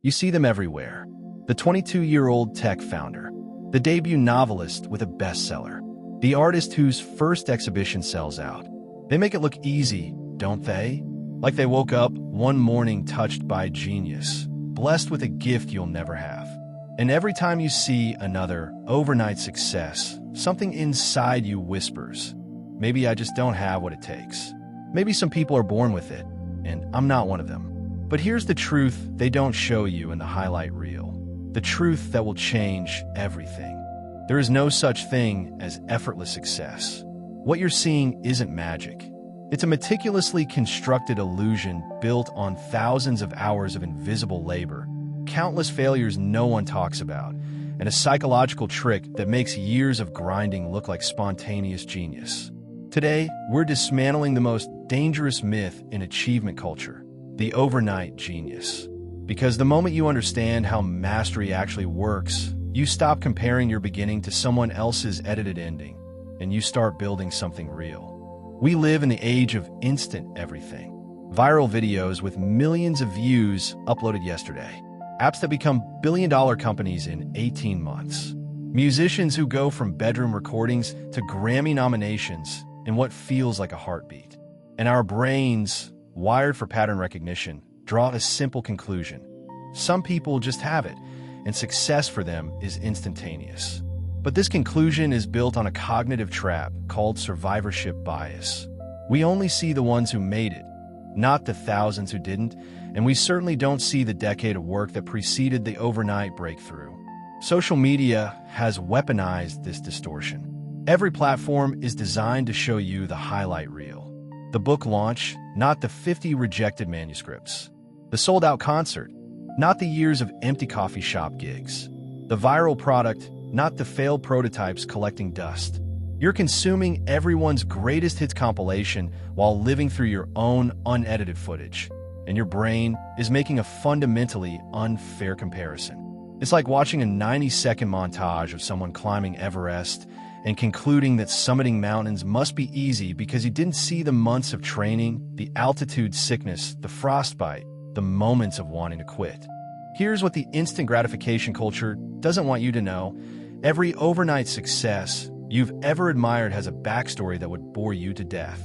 You see them everywhere. The 22-year-old tech founder, the debut novelist with a bestseller, the artist whose first exhibition sells out. They make it look easy, don't they? Like they woke up one morning touched by genius, blessed with a gift you'll never have. And every time you see another overnight success, something inside you whispers, maybe I just don't have what it takes. Maybe some people are born with it, and I'm not one of them. But here's the truth they don't show you in the highlight reel. The truth that will change everything. There is no such thing as effortless success. What you're seeing isn't magic. It's a meticulously constructed illusion built on thousands of hours of invisible labor, countless failures no one talks about, and a psychological trick that makes years of grinding look like spontaneous genius. Today, we're dismantling the most dangerous myth in achievement culture, the overnight genius. Because the moment you understand how mastery actually works, you stop comparing your beginning to someone else's edited ending, and you start building something real. We live in the age of instant everything. Viral videos with millions of views uploaded yesterday. Apps that become billion-dollar companies in 18 months. Musicians who go from bedroom recordings to Grammy nominations in what feels like a heartbeat. And our brains, wired for pattern recognition, draw a simple conclusion. Some people just have it, and success for them is instantaneous. But this conclusion is built on a cognitive trap called survivorship bias. We only see the ones who made it, not the thousands who didn't, and we certainly don't see the decade of work that preceded the overnight breakthrough. Social media has weaponized this distortion. Every platform is designed to show you the highlight reel. The book launch, not the 50 rejected manuscripts. The sold-out concert, not the years of empty coffee shop gigs. The viral product, not the failed prototypes collecting dust. You're consuming everyone's greatest hits compilation while living through your own unedited footage, and your brain is making a fundamentally unfair comparison. It's like watching a 90-second montage of someone climbing Everest and concluding that summiting mountains must be easy because you didn't see the months of training, the altitude sickness, the frostbite, the moments of wanting to quit. Here's what the instant gratification culture doesn't want you to know. Every overnight success you've ever admired has a backstory that would bore you to death.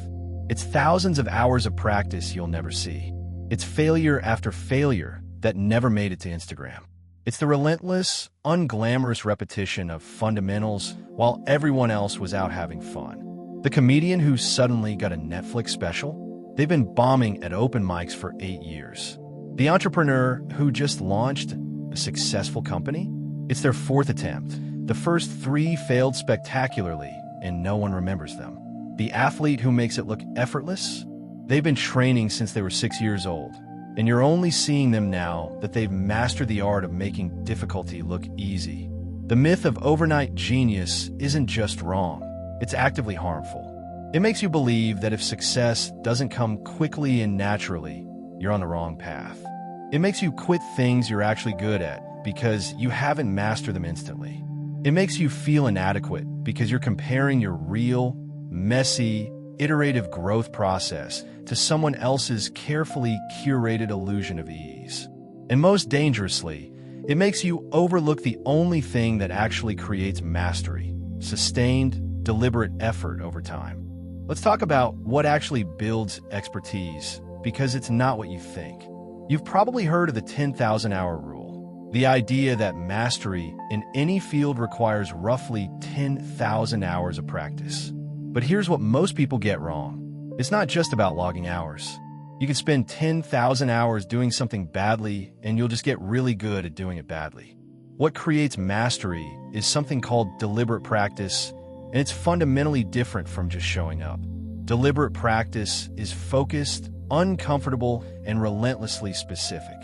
It's thousands of hours of practice you'll never see. It's failure after failure that never made it to Instagram. It's the relentless, unglamorous repetition of fundamentals while everyone else was out having fun. The comedian who suddenly got a Netflix special? They've been bombing at open mics for 8 years. The entrepreneur who just launched a successful company? It's their 4th attempt. The first 3 failed spectacularly, and no one remembers them. The athlete who makes it look effortless? They've been training since they were 6 years old, and you're only seeing them now that they've mastered the art of making difficulty look easy. The myth of overnight genius isn't just wrong, it's actively harmful. It makes you believe that if success doesn't come quickly and naturally, you're on the wrong path. It makes you quit things you're actually good at because you haven't mastered them instantly. It makes you feel inadequate because you're comparing your real, messy, iterative growth process to someone else's carefully curated illusion of ease. And most dangerously, it makes you overlook the only thing that actually creates mastery: sustained, deliberate effort over time. Let's talk about what actually builds expertise, because it's not what you think. You've probably heard of the 10,000-hour rule. The idea that mastery in any field requires roughly 10,000 hours of practice. But here's what most people get wrong. It's not just about logging hours. You can spend 10,000 hours doing something badly, and you'll just get really good at doing it badly. What creates mastery is something called deliberate practice, and it's fundamentally different from just showing up. Deliberate practice is focused, uncomfortable, and relentlessly specific.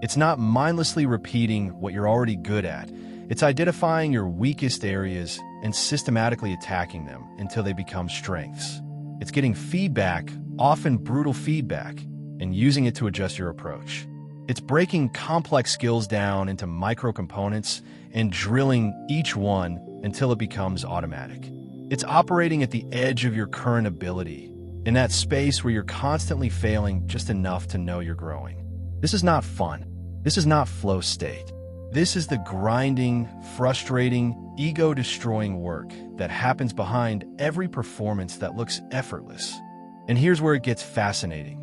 It's not mindlessly repeating what you're already good at. It's identifying your weakest areas and systematically attacking them until they become strengths. It's getting feedback, often brutal feedback, and using it to adjust your approach. It's breaking complex skills down into micro-components and drilling each one until it becomes automatic. It's operating at the edge of your current ability, in that space where you're constantly failing just enough to know you're growing. This is not fun. This is not flow state. This is the grinding, frustrating, ego-destroying work that happens behind every performance that looks effortless. And here's where it gets fascinating.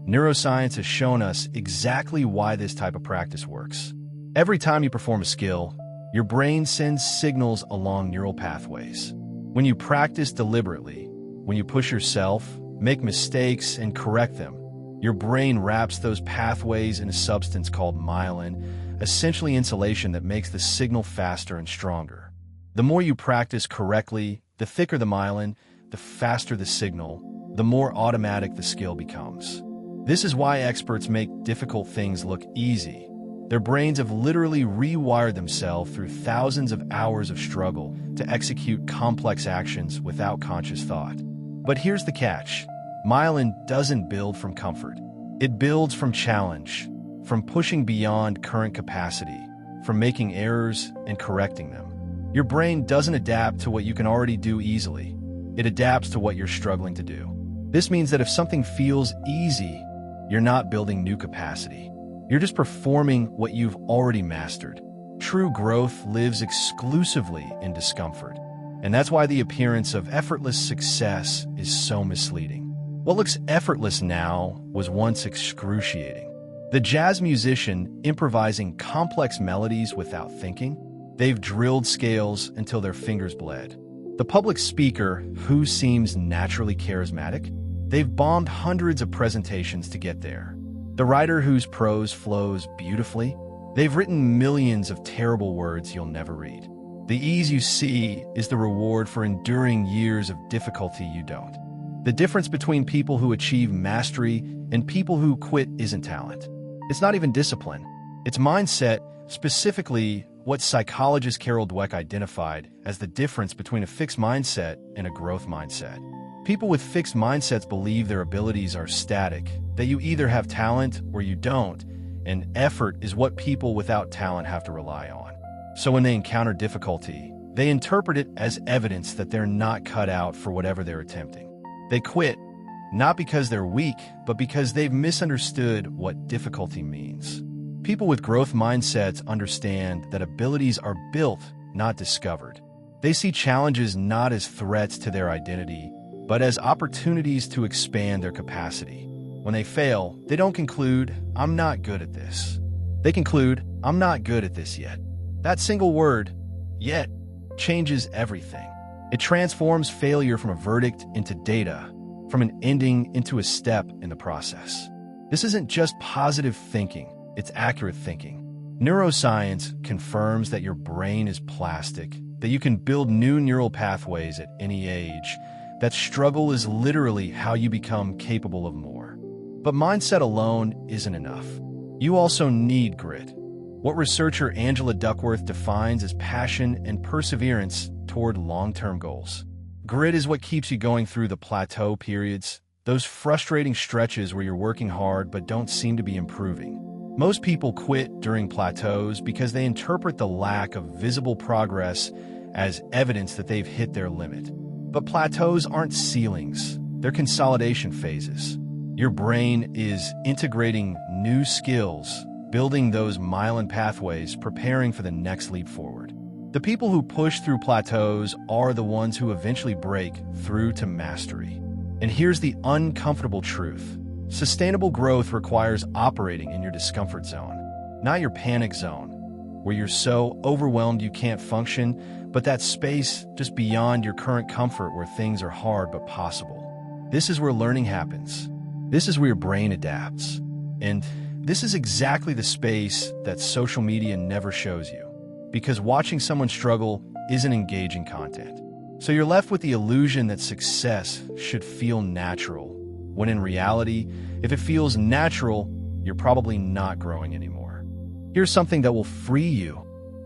Neuroscience has shown us exactly why this type of practice works. Every time you perform a skill, your brain sends signals along neural pathways. When you practice deliberately, when you push yourself, make mistakes, and correct them, your brain wraps those pathways in a substance called myelin, essentially insulation that makes the signal faster and stronger. The more you practice correctly, the thicker the myelin, the faster the signal, the more automatic the skill becomes. This is why experts make difficult things look easy. Their brains have literally rewired themselves through thousands of hours of struggle to execute complex actions without conscious thought. But here's the catch. Myelin doesn't build from comfort. It builds from challenge, from pushing beyond current capacity, from making errors and correcting them. Your brain doesn't adapt to what you can already do easily. It adapts to what you're struggling to do. This means that if something feels easy, you're not building new capacity. You're just performing what you've already mastered. True growth lives exclusively in discomfort. And that's why the appearance of effortless success is so misleading. What looks effortless now was once excruciating. The jazz musician improvising complex melodies without thinking, they've drilled scales until their fingers bled. The public speaker who seems naturally charismatic, they've bombed hundreds of presentations to get there. The writer whose prose flows beautifully, they've written millions of terrible words you'll never read. The ease you see is the reward for enduring years of difficulty you don't. The difference between people who achieve mastery and people who quit isn't talent. It's not even discipline. It's mindset, specifically what psychologist Carol Dweck identified as the difference between a fixed mindset and a growth mindset. People with fixed mindsets believe their abilities are static, that you either have talent or you don't, and effort is what people without talent have to rely on. So when they encounter difficulty, they interpret it as evidence that they're not cut out for whatever they're attempting. They quit, not because they're weak, but because they've misunderstood what difficulty means. People with growth mindsets understand that abilities are built, not discovered. They see challenges not as threats to their identity, but as opportunities to expand their capacity. When they fail, they don't conclude, "I'm not good at this." They conclude, "I'm not good at this yet." That single word, "yet," changes everything. It transforms failure from a verdict into data, from an ending into a step in the process. This isn't just positive thinking, it's accurate thinking. Neuroscience confirms that your brain is plastic, that you can build new neural pathways at any age, that struggle is literally how you become capable of more. But mindset alone isn't enough. You also need grit. What researcher Angela Duckworth defines as passion and perseverance toward long-term goals. Grit is what keeps you going through the plateau periods, those frustrating stretches where you're working hard but don't seem to be improving. Most people quit during plateaus because they interpret the lack of visible progress as evidence that they've hit their limit. But plateaus aren't ceilings, they're consolidation phases. Your brain is integrating new skills, building those myelin pathways, preparing for the next leap forward. The people who push through plateaus are the ones who eventually break through to mastery. And here's the uncomfortable truth. Sustainable growth requires operating in your discomfort zone, not your panic zone, where you're so overwhelmed you can't function, but that space just beyond your current comfort where things are hard but possible. This is where learning happens. This is where your brain adapts. And this is exactly the space that social media never shows you, because watching someone struggle isn't engaging content. So you're left with the illusion that success should feel natural, when in reality, if it feels natural, you're probably not growing anymore. Here's something that will free you.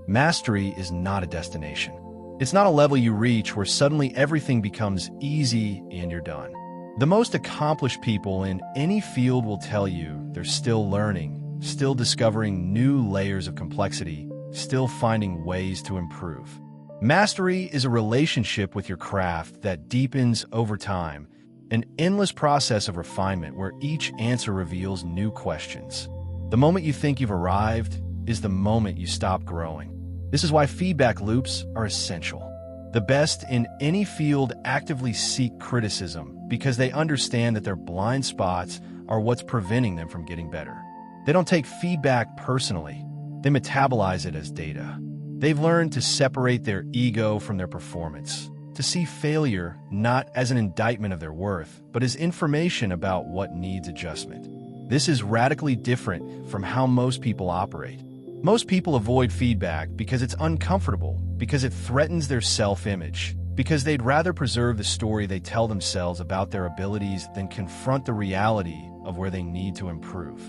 Mastery is not a destination. It's not a level you reach where suddenly everything becomes easy and you're done. The most accomplished people in any field will tell you they're still learning, still discovering new layers of complexity, still finding ways to improve. Mastery is a relationship with your craft that deepens over time, an endless process of refinement where each answer reveals new questions. The moment you think you've arrived is the moment you stop growing. This is why feedback loops are essential. The best in any field actively seek criticism because they understand that their blind spots are what's preventing them from getting better. They don't take feedback personally. They metabolize it as data. They've learned to separate their ego from their performance, to see failure not as an indictment of their worth, but as information about what needs adjustment. This is radically different from how most people operate. Most people avoid feedback because it's uncomfortable, because it threatens their self-image, because they'd rather preserve the story they tell themselves about their abilities than confront the reality of where they need to improve.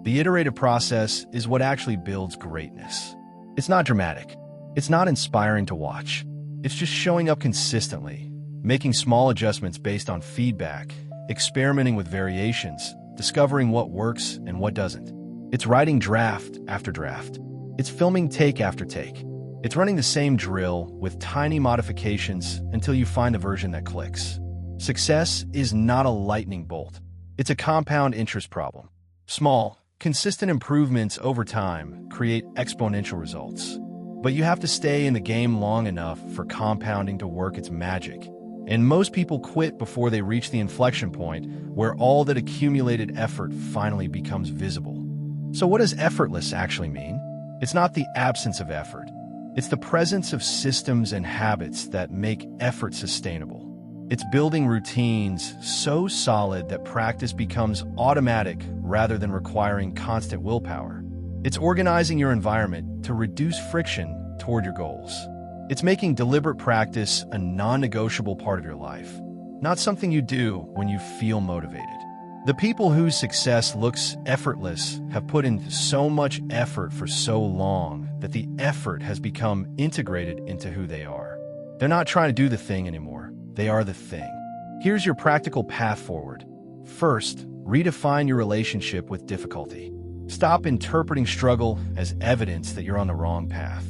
The iterative process is what actually builds greatness. It's not dramatic. It's not inspiring to watch. It's just showing up consistently, making small adjustments based on feedback, experimenting with variations, discovering what works and what doesn't. It's writing draft after draft. It's filming take after take. It's running the same drill with tiny modifications until you find the version that clicks. Success is not a lightning bolt. It's a compound interest problem. Small, consistent improvements over time create exponential results. But you have to stay in the game long enough for compounding to work its magic. And most people quit before they reach the inflection point where all that accumulated effort finally becomes visible. So what does effortless actually mean? It's not the absence of effort. It's the presence of systems and habits that make effort sustainable. It's building routines so solid that practice becomes automatic rather than requiring constant willpower. It's organizing your environment to reduce friction toward your goals. It's making deliberate practice a non-negotiable part of your life, not something you do when you feel motivated. The people whose success looks effortless have put in so much effort for so long that the effort has become integrated into who they are. They're not trying to do the thing anymore. They are the thing. Here's your practical path forward. First, redefine your relationship with difficulty. Stop interpreting struggle as evidence that you're on the wrong path.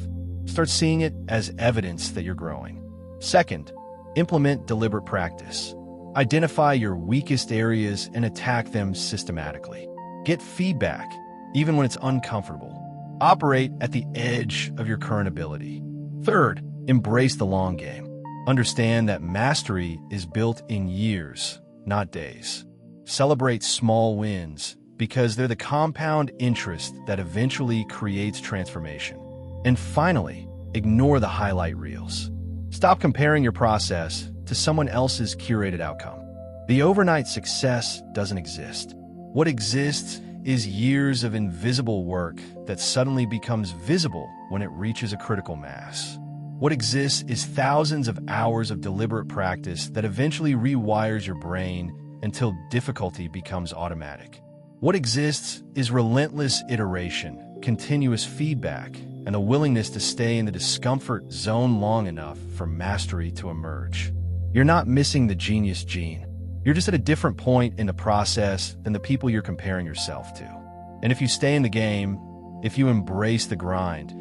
Start seeing it as evidence that you're growing. Second, implement deliberate practice. Identify your weakest areas and attack them systematically. Get feedback, even when it's uncomfortable. Operate at the edge of your current ability. Third, embrace the long game. Understand that mastery is built in years, not days. Celebrate small wins because they're the compound interest that eventually creates transformation. And finally, ignore the highlight reels. Stop comparing your process to someone else's curated outcome. The overnight success doesn't exist. What exists is years of invisible work that suddenly becomes visible when it reaches a critical mass. What exists is thousands of hours of deliberate practice that eventually rewires your brain until difficulty becomes automatic. What exists is relentless iteration, continuous feedback, and a willingness to stay in the discomfort zone long enough for mastery to emerge. You're not missing the genius gene. You're just at a different point in the process than the people you're comparing yourself to. And if you stay in the game, if you embrace the grind,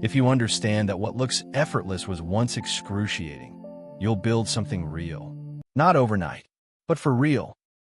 if you understand that what looks effortless was once excruciating, you'll build something real. Not overnight, but for real.